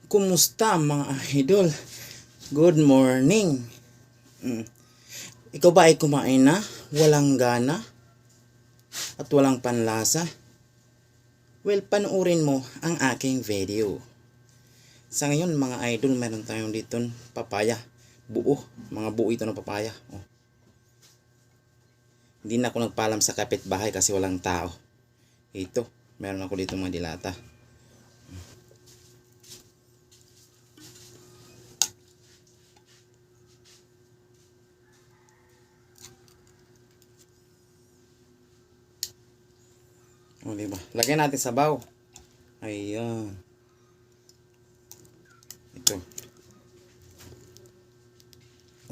Kumusta mga idol? Good morning. Ikaw ba ay kumain na? Walang gana? At walang panlasa? Well, panuorin mo ang aking video. Sa ngayon mga idol, meron tayong dito papaya. Buo. Mga buo ito ng papaya. Oh. Hindi na ako nagpaalam sa kapitbahay kasi walang tao. Ito, meron ako dito mga dilata. O, diba? Lagyan natin sabaw. Ayan. Ito.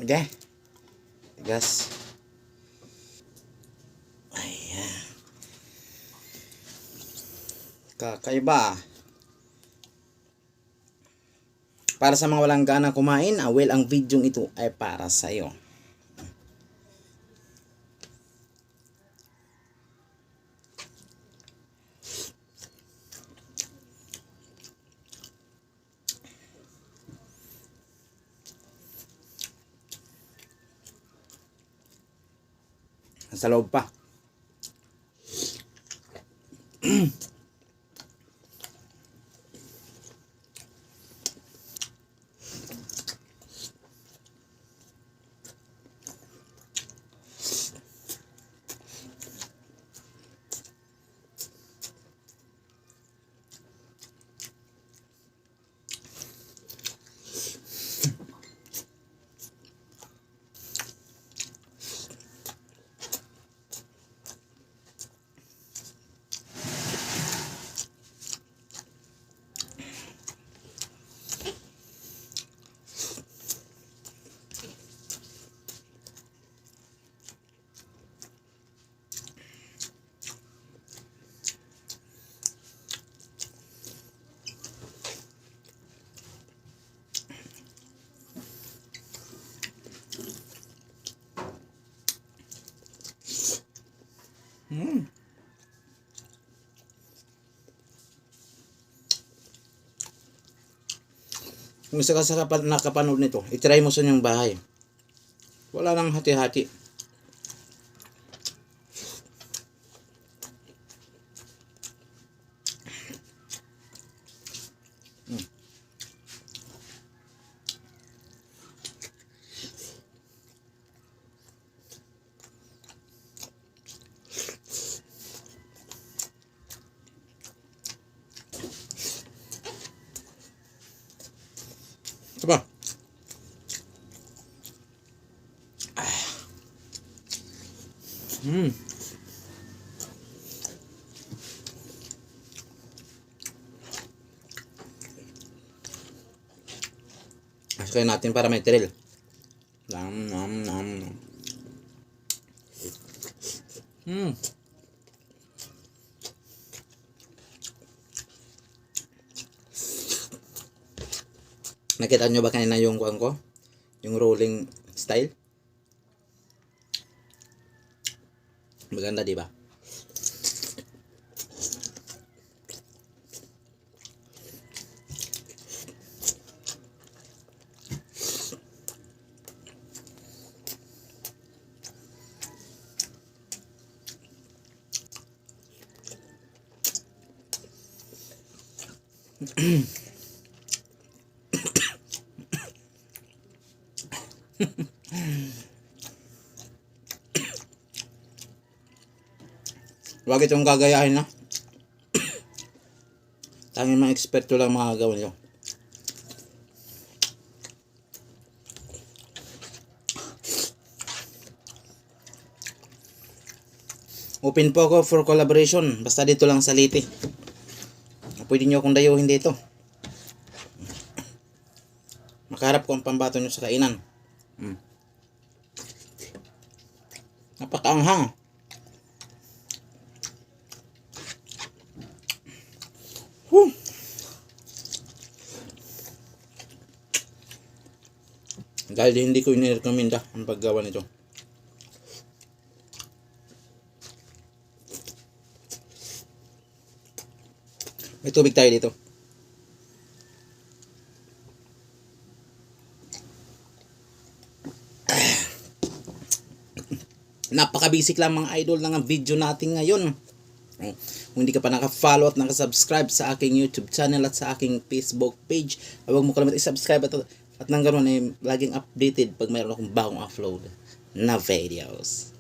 Okay. Tigas. Ayan. Kakaiba. Para sa mga walang gana kumain, well, ang video ito ay para sa iyo. Sa loob pa. Kung isa ka sa nakapanood nito, itry mo sa inyong bahay. Wala nang hati-hati. Ito ba? Asayin natin para may thrill. Nam nam nam. Nakita nyo ba kanina yung kuwan ko? Yung rolling style? Maganda, di ba? Huwag itong gagayahin na. Tanging mga eksperto lang makagawa nyo. Open po ako for collaboration. Basta dito lang sa Liti. Pwede nyo akong dayuhin dito. Makaharap ko ang pambato nyo sa kainan. Napakaanghang. Dahil hindi ko inirekomenda ang paggawa nito. May tubig tayo dito. Napaka-basic lang mga idol ng video natin ngayon. Kung hindi ka pa naka-follow at naka-subscribe sa aking YouTube channel at sa aking Facebook page, huwag mo kalimutan i-subscribe at nang ganoon ay laging updated pag mayroon akong bagong upload na videos.